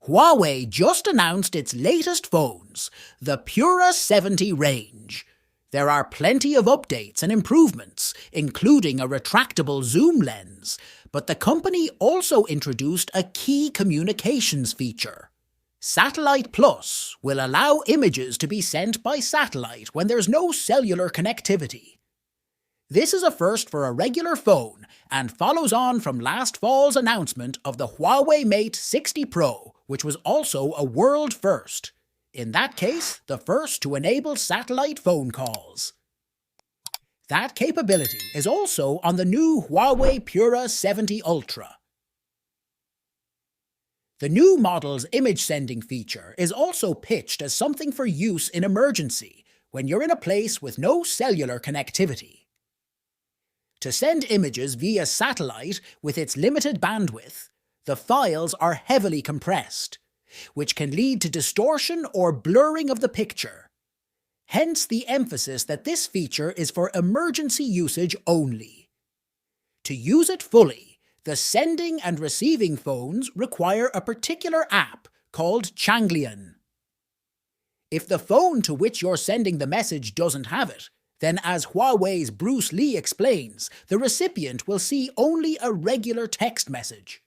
Huawei just announced its latest phones, the Pura 70 range. There are plenty of updates and improvements, including a retractable zoom lens, but the company also introduced a key communications feature. Satellite Plus will allow images to be sent by satellite when there's no cellular connectivity. This is a first for a regular phone and follows on from last fall's announcement of the Huawei Mate 60 Pro, which was also a world first. In that case, the first to enable satellite phone calls. That capability is also on the new Huawei Pura 70 Ultra. The new model's image sending feature is also pitched as something for use in emergency when you're in a place with no cellular connectivity. To send images via satellite with its limited bandwidth, the files are heavily compressed, which can lead to distortion or blurring of the picture. Hence the emphasis that this feature is for emergency usage only. To use it fully, the sending and receiving phones require a particular app called Changlian. If the phone to which you're sending the message doesn't have it, then as Huawei's Bruce Lee explains, the recipient will see only a regular text message.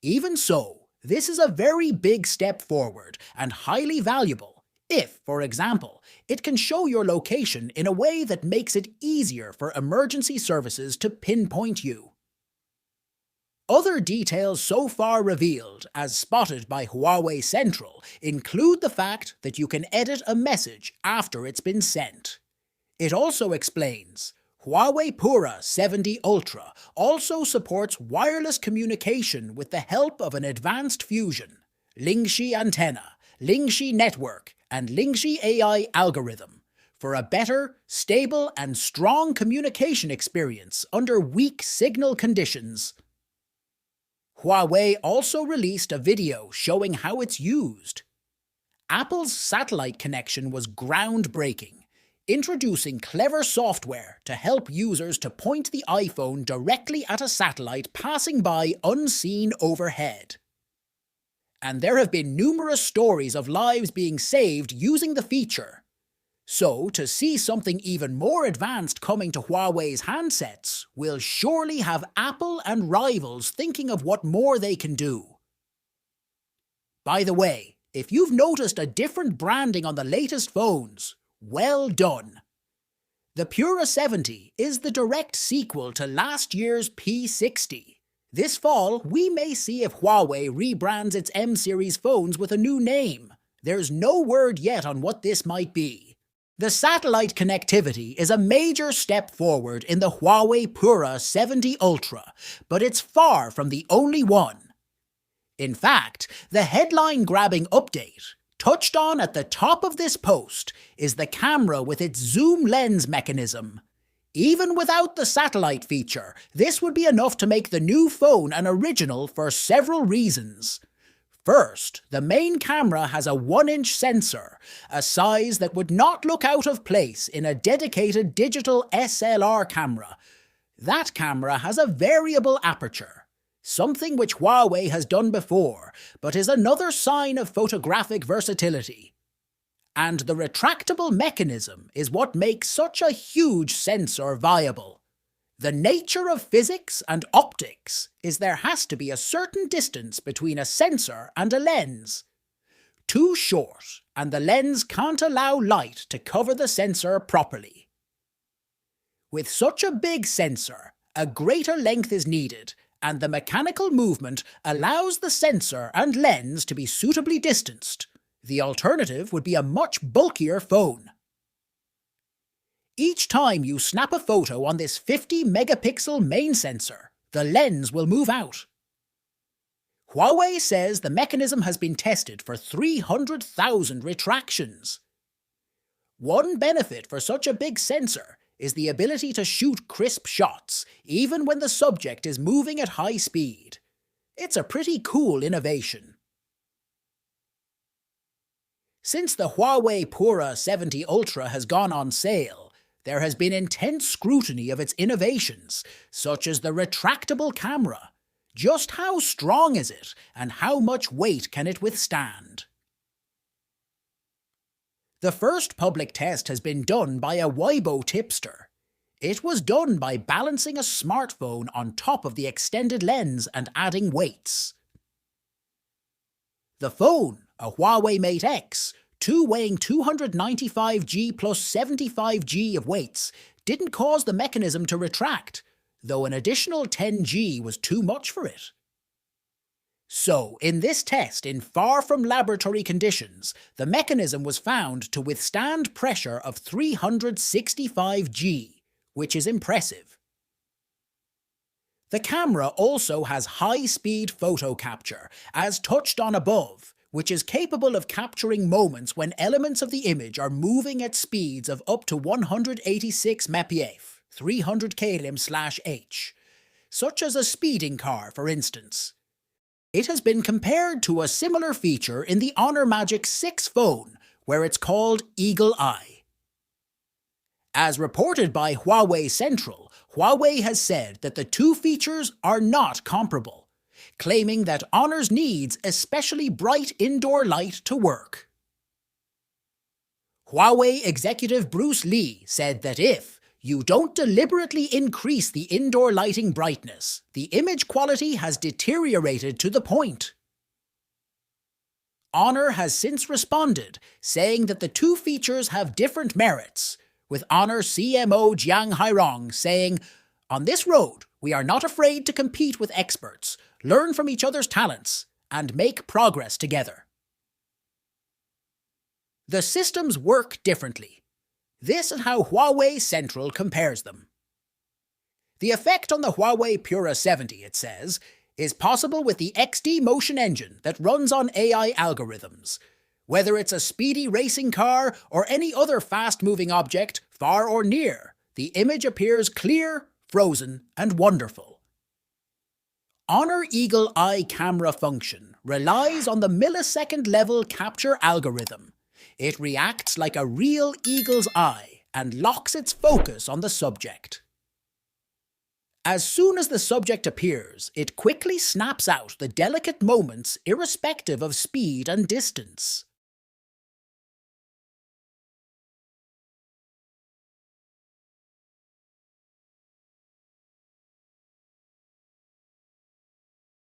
Even so, this is a very big step forward and highly valuable if, for example, it can show your location in a way that makes it easier for emergency services to pinpoint you. Other details so far revealed, as spotted by Huawei Central, include the fact that you can edit a message after it's been sent. It also explains Huawei Pura 70 Ultra also supports wireless communication with the help of an advanced fusion, Lingxi antenna, Lingxi network, and Lingxi AI algorithm for a better, stable, and strong communication experience under weak signal conditions. Huawei also released a video showing how it's used. Apple's satellite connection was groundbreaking, introducing clever software to help users to point the iPhone directly at a satellite passing by unseen overhead. And there have been numerous stories of lives being saved using the feature. So, to see something even more advanced coming to Huawei's handsets will surely have Apple and rivals thinking of what more they can do. By the way, if you've noticed a different branding on the latest phones, well done. The Pura 70 is the direct sequel to last year's P60. This fall, we may see if Huawei rebrands its M-series phones with a new name. There's no word yet on what this might be. The satellite connectivity is a major step forward in the Huawei Pura 70 Ultra, but it's far from the only one. In fact, the headline-grabbing update, touched on at the top of this post, is the camera with its zoom lens mechanism. Even without the satellite feature, this would be enough to make the new phone an original for several reasons. First, the main camera has a 1-inch sensor, a size that would not look out of place in a dedicated digital SLR camera. That camera has a variable aperture, something which Huawei has done before, but is another sign of photographic versatility. And the retractable mechanism is what makes such a huge sensor viable. The nature of physics and optics is there has to be a certain distance between a sensor and a lens. Too short, and the lens can't allow light to cover the sensor properly. With such a big sensor, a greater length is needed, and the mechanical movement allows the sensor and lens to be suitably distanced. The alternative would be a much bulkier phone. Each time you snap a photo on this 50-megapixel main sensor, the lens will move out. Huawei says the mechanism has been tested for 300,000 retractions. One benefit for such a big sensor is the ability to shoot crisp shots, even when the subject is moving at high speed. It's a pretty cool innovation. Since the Huawei Pura 70 Ultra has gone on sale, there has been intense scrutiny of its innovations, such as the retractable camera, Just how strong is it, and how much weight can it withstand? The first public test has been done by a Huawei tipster. It was done by balancing a smartphone on top of the extended lens and adding weights. The phone, a Huawei Mate X, weighing 295G plus 75G of weights, didn't cause the mechanism to retract, though an additional 10G was too much for it. So, in this test, in far from laboratory conditions, the mechanism was found to withstand pressure of 365G, which is impressive. The camera also has high-speed photo capture, as touched on above, which is capable of capturing moments when elements of the image are moving at speeds of up to 186 mph, 300 km/h, such as a speeding car, for instance. It has been compared to a similar feature in the Honor Magic 6 phone, where it's called Eagle Eye. As reported by Huawei Central, Huawei has said that the two features are not comparable, claiming that Honor's needs especially bright indoor light to work. Huawei executive Bruce Lee said that if you don't deliberately increase the indoor lighting brightness, the image quality has deteriorated to the point. Honor has since responded, saying that the two features have different merits, with Honor CMO Jiang Hairong saying, "On this road, we are not afraid to compete with experts, learn from each other's talents, and make progress together." The systems work differently. This is how Huawei Central compares them. The effect on the Huawei Pura 70, it says, is possible with the XD motion engine that runs on AI algorithms. Whether it's a speedy racing car or any other fast-moving object, far or near, the image appears clear, frozen, and wonderful. Honor Eagle Eye camera function relies on the millisecond-level capture algorithm. It reacts like a real eagle's eye and locks its focus on the subject. As soon as the subject appears, it quickly snaps out the delicate moments irrespective of speed and distance.